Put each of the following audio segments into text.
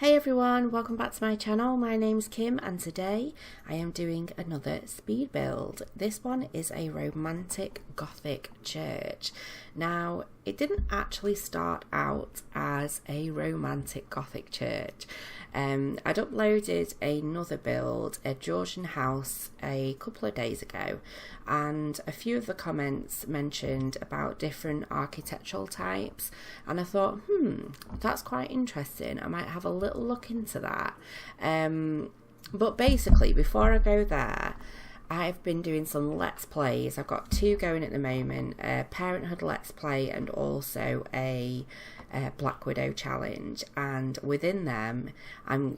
Hey everyone, welcome back to my channel. My name's Kim and today I am doing another speed build. This one is a romantic Gothic church. Now, it didn't actually start out as a romantic Gothic church. I'd uploaded another build, a Georgian house, a couple of days ago, and a few of the comments mentioned about different architectural types, and I thought, that's quite interesting. I might have a little look into that. But basically, before I go there, I've been doing some Let's Plays. I've got two going at the moment, a Parenthood Let's Play and also a Black Widow challenge, and within them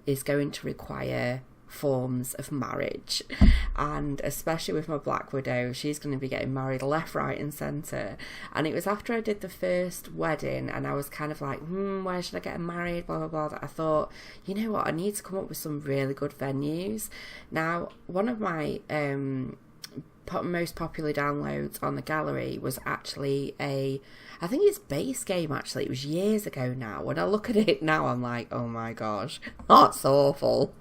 is going to require forms of marriage, and especially with my Black Widow, she's going to be getting married left, right and centre. And it was after I did the first wedding and I was kind of like, where should I get married, blah blah blah, that I thought, you know what, I need to come up with some really good venues. Now, one of my most popular downloads on the gallery was actually I think it's base game actually. It was years ago now. When I look at it now, I'm like, oh my gosh, that's awful.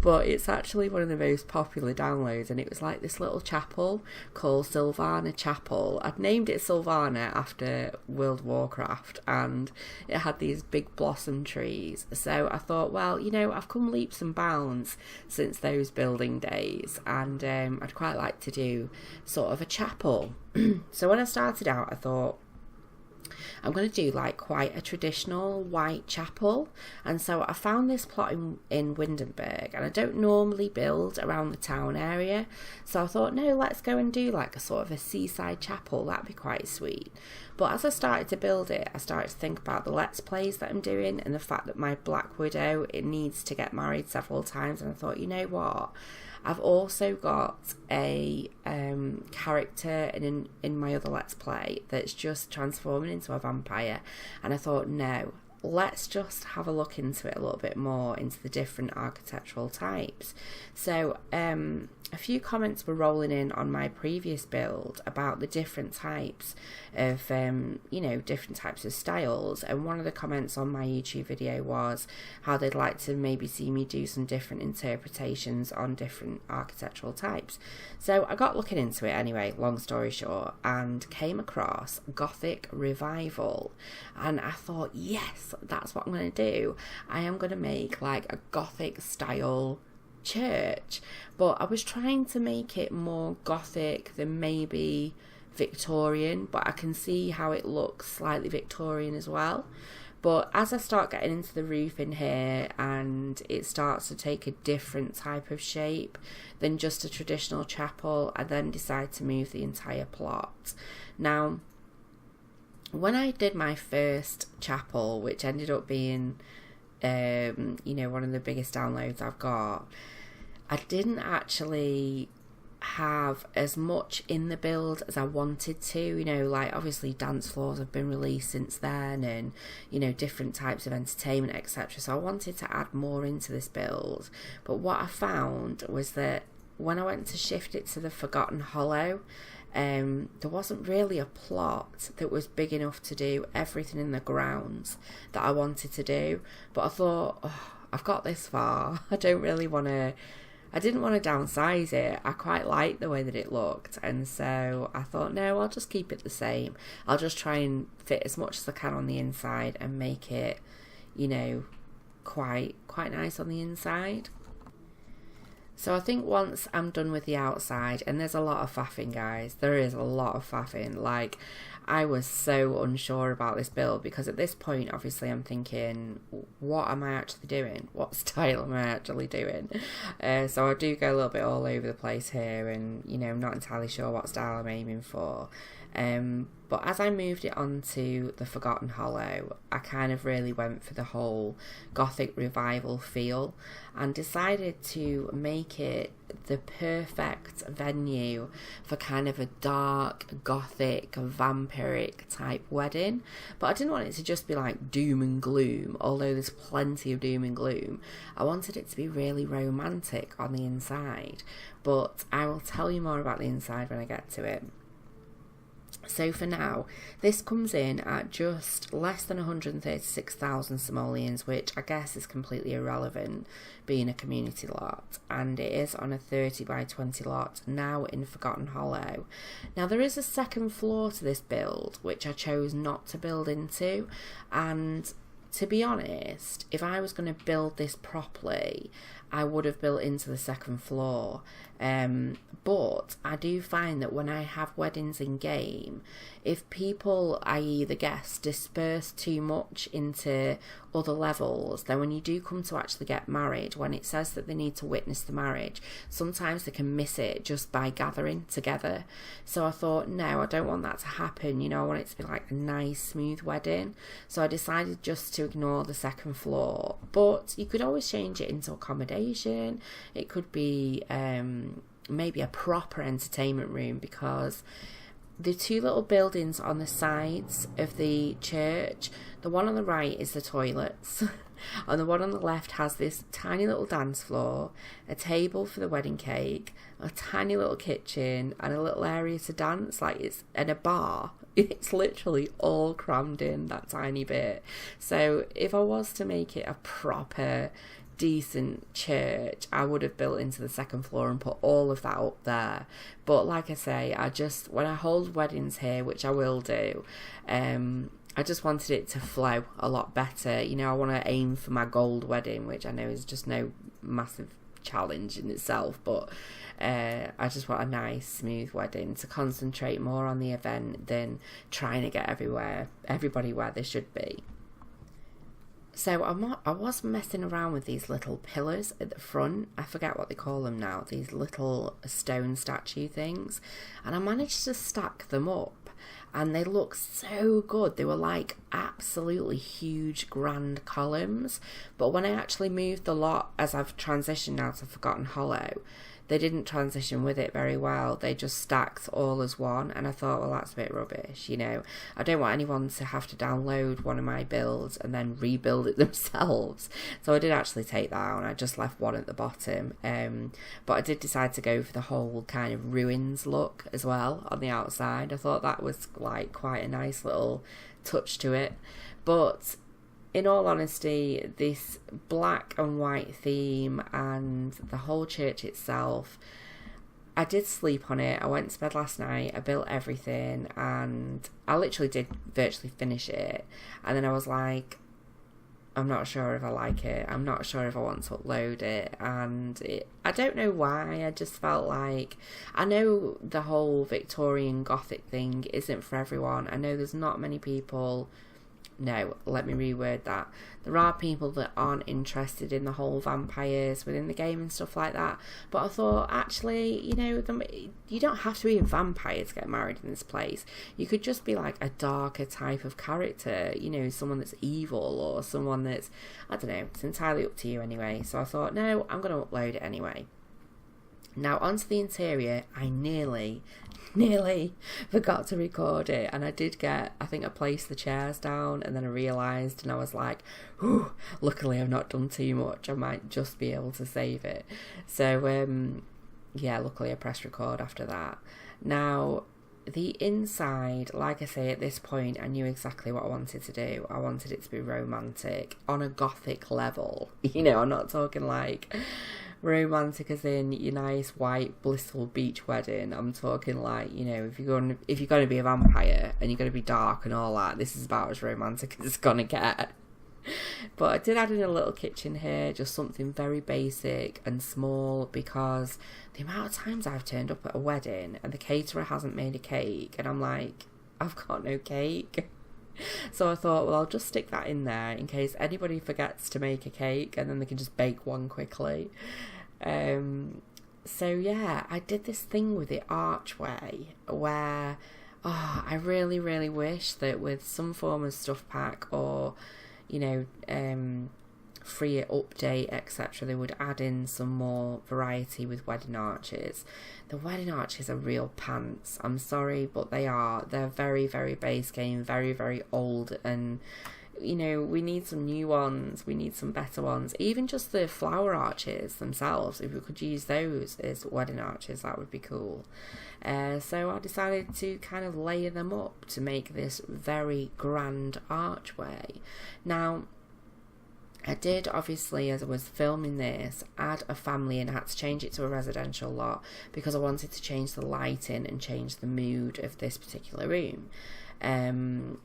But it's actually one of the most popular downloads, and it was like this little chapel called Silvana Chapel. I'd named it Silvana after World of Warcraft, and it had these big blossom trees. So I thought, well, you know, I've come leaps and bounds since those building days, and I'd quite like to do sort of a chapel. So when I started out, I thought, I'm going to do like quite a traditional white chapel, and so I found this plot in Windenburg, and I don't normally build around the town area, so I thought, no, let's go and do like a sort of a seaside chapel. That'd be quite sweet. But as I started to build it, I started to think about the Let's Plays that I'm doing and the fact that my Black Widow, it needs to get married several times, and I thought, you know what, I've also got a character in my other Let's Play that's just transforming into a vampire, and I thought, no, let's just have a look into it a little bit more, into the different architectural types. So a few comments were rolling in on my previous build about the different types of different types of styles, and one of the comments on my YouTube video was how they'd like to maybe see me do some different interpretations on different architectural types. So I got looking into it anyway, long story short, and came across Gothic Revival, and I thought, yes, that's what I'm going to do. I am going to make like a Gothic style church, but I was trying to make it more Gothic than maybe Victorian, but I can see how it looks slightly Victorian as well. But as I start getting into the roof in here, and it starts to take a different type of shape than just a traditional chapel, I then decide to move the entire plot. Now, when I did my first chapel, which ended up being one of the biggest downloads I've got, I didn't actually have as much in the build as I wanted to. You know, like obviously dance floors have been released since then, and you know, different types of entertainment, etc. So I wanted to add more into this build, but what I found was that when I went to shift it to the Forgotten Hollow, there wasn't really a plot that was big enough to do everything in the grounds that I wanted to do. But I thought, I've got this far, I didn't want to downsize it. I quite liked the way that it looked, and so I thought, no, I'll just keep it the same. I'll just try and fit as much as I can on the inside and make it, you know, quite nice on the inside. So I think once I'm done with the outside, and there's a lot of faffing, guys, there is a lot of faffing. Like, I was so unsure about this build, because at this point, obviously, I'm thinking, what am I actually doing? What style am I actually doing? So I do go a little bit all over the place here, and, you know, I'm not entirely sure what style I'm aiming for. But as I moved it onto the Forgotten Hollow, I kind of really went for the whole Gothic Revival feel, and decided to make it the perfect venue for kind of a dark, Gothic, vampiric type wedding. But I didn't want it to just be like doom and gloom, although there's plenty of doom and gloom. I wanted it to be really romantic on the inside, but I will tell you more about the inside when I get to it. So for now, this comes in at just less than 136,000 simoleons, which I guess is completely irrelevant being a community lot, and it is on a 30 by 20 lot now in Forgotten Hollow. Now there is a second floor to this build which I chose not to build into, and to be honest, if I was going to build this properly, I would have built into the second floor. But I do find that when I have weddings in game, if people, i.e. the guests, disperse too much into other levels, then when you do come to actually get married, when it says that they need to witness the marriage, sometimes they can miss it just by gathering together. So I thought, no, I don't want that to happen. You know, I want it to be like a nice, smooth wedding. So I decided just to ignore the second floor. But you could always change it into accommodation. It could be maybe a proper entertainment room, because the two little buildings on the sides of the church, the one on the right is the toilets and the one on the left has this tiny little dance floor, a table for the wedding cake, a tiny little kitchen and a little area to dance, and a bar. It's literally all crammed in that tiny bit. So if I was to make it a proper decent church, I would have built into the second floor and put all of that up there. But like I say, when I hold weddings here, which I will do, I just wanted it to flow a lot better. You know, I want to aim for my gold wedding, which I know is just no massive challenge in itself, but I just want a nice smooth wedding to concentrate more on the event than trying to get everybody where they should be. So I was messing around with these little pillars at the front. I forget what they call them now, these little stone statue things. And I managed to stack them up and they look so good. They were like absolutely huge, grand columns. But when I actually moved the lot, as I've transitioned now to Forgotten Hollow, they didn't transition with it very well. They just stacked all as one, and I thought, well, that's a bit rubbish, you know. I don't want anyone to have to download one of my builds and then rebuild it themselves. So I did actually take that out, and I just left one at the bottom. But I did decide to go for the whole kind of ruins look as well on the outside. I thought that was like quite a nice little touch to it. But in all honesty, this black and white theme and the whole church itself, I did sleep on it. I went to bed last night, I built everything, and I literally did virtually finish it. And then I was like, I'm not sure if I like it. I'm not sure if I want to upload it. And I don't know why. I just felt like, I know the whole Victorian Gothic thing isn't for everyone. I know there's not many people. No, let me reword that. There are people that aren't interested in the whole vampires within the game and stuff like that. But I thought, actually, you know, you don't have to be a vampire to get married in this place. You could just be like a darker type of character, you know, someone that's evil or someone that's, I don't know, it's entirely up to you anyway. So I thought, no, I'm going to upload it anyway. Now, onto the interior, I nearly forgot to record it, and I did I think I placed the chairs down, and then I realised, and I was like, whew, luckily I've not done too much, I might just be able to save it. So, yeah, luckily I pressed record after that. Now, the inside, like I say, at this point, I knew exactly what I wanted to do. I wanted it to be romantic, on a Gothic level. You know, I'm not talking like romantic as in your nice white blissful beach wedding. I'm talking like, you know, if you're going to be a vampire and you're going to be dark and all that, this is about as romantic as it's going to get. But I did add in a little kitchen here, just something very basic and small, because the amount of times I've turned up at a wedding and the caterer hasn't made a cake, and I'm like, I've got no cake. So I thought, well, I'll just stick that in there in case anybody forgets to make a cake, and then they can just bake one quickly. So yeah, I did this thing with the archway where, I really, really wish that with some form of stuff pack or, you know, free update, etc., they would add in some more variety with wedding arches. The wedding arches are real pants. I'm sorry, but they are. They're very, very base game, very, very old, and you know, we need some new ones, we need some better ones. Even just the flower arches themselves, if we could use those as wedding arches, that would be cool. So I decided to kind of layer them up to make this very grand archway. Now, I did, obviously, as I was filming this, add a family and had to change it to a residential lot because I wanted to change the lighting and change the mood of this particular room. And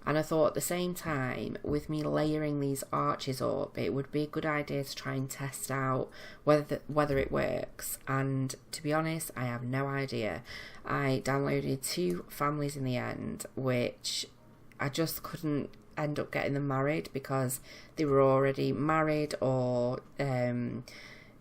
I thought at the same time, with me layering these arches up, it would be a good idea to try and test out whether it works. And to be honest, I have no idea. I downloaded 2 families in the end, which I just couldn't end up getting them married because they were already married, or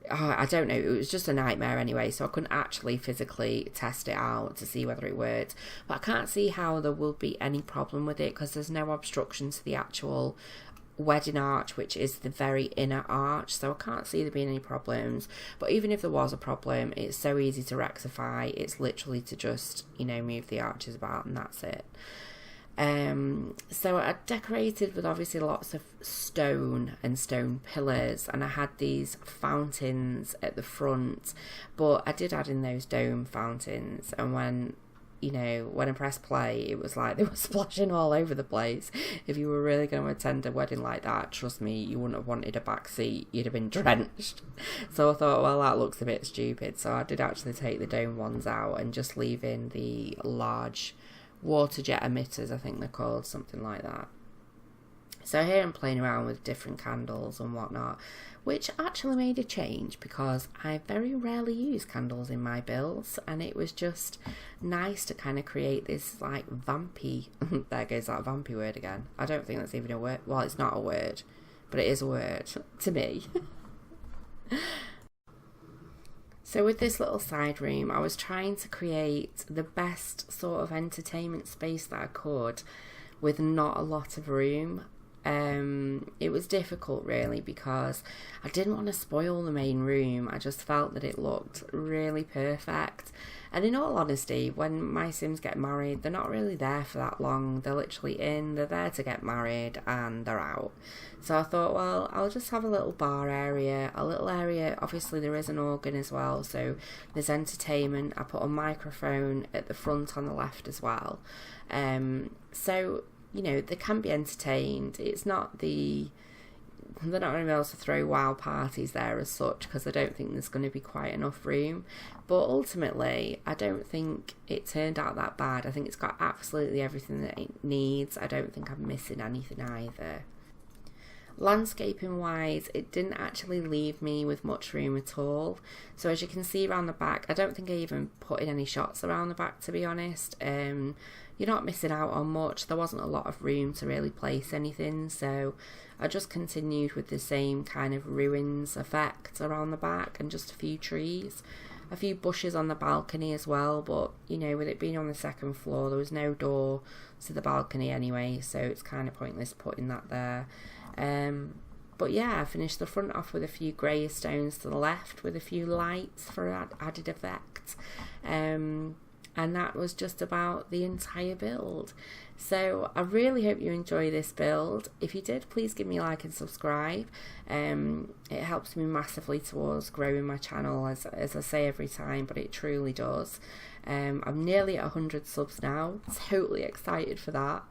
I don't know, it was just a nightmare anyway, so I couldn't actually physically test it out to see whether it worked. But I can't see how there will be any problem with it because there's no obstruction to the actual wedding arch, which is the very inner arch, so I can't see there being any problems. But even if there was a problem, it's so easy to rectify. It's literally to just, you know, move the arches about and that's it. So I decorated with obviously lots of stone and stone pillars, and I had these fountains at the front, but I did add in those dome fountains, and when I pressed play, it was like they were splashing all over the place. If you were really going to attend a wedding like that, trust me, you wouldn't have wanted a back seat, you'd have been drenched. So I thought, well, that looks a bit stupid, so I did actually take the dome ones out and just leave in the large water jet emitters, I think they're called, something like that. So here I'm playing around with different candles and whatnot, which actually made a change because I very rarely use candles in my builds, and it was just nice to kind of create this like vampy there goes that vampy word again. I don't think that's even a word. Well, it's not a word, but it is a word to me. So with this little side room, I was trying to create the best sort of entertainment space that I could with not a lot of room. It was difficult really because I didn't want to spoil the main room. I just felt that it looked really perfect. And in all honesty, when my Sims get married, they're not really there for that long. They're literally they're there to get married and they're out. So I thought, well, I'll just have a little bar area, a little area. Obviously there is an organ as well, so there's entertainment. I put a microphone at the front on the left as well. So, you know, they can be entertained. It's not they're not going to be able to throw wow parties there as such because I don't think there's going to be quite enough room. But ultimately, I don't think it turned out that bad. I think it's got absolutely everything that it needs. I don't think I'm missing anything either. Landscaping wise, it didn't actually leave me with much room at all. So as you can see around the back, I don't think I even put in any shots around the back, to be honest. You're not missing out on much. There wasn't a lot of room to really place anything, so I just continued with the same kind of ruins effect around the back and just a few trees. A few bushes on the balcony as well, but you know, with it being on the second floor, there was no door to the balcony anyway, so it's kind of pointless putting that there. But yeah, I finished the front off with a few grey stones to the left with a few lights for added effect. And that was just about the entire build. So I really hope you enjoy this build. If you did, please give me a like and subscribe. It helps me massively towards growing my channel, as I say every time, but it truly does. I'm nearly at 100 subs now, totally excited for that.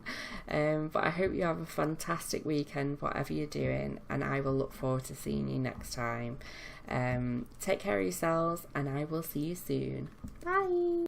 But I hope you have a fantastic weekend, whatever you're doing, and I will look forward to seeing you next time. Take care of yourselves, and I will see you soon. Bye!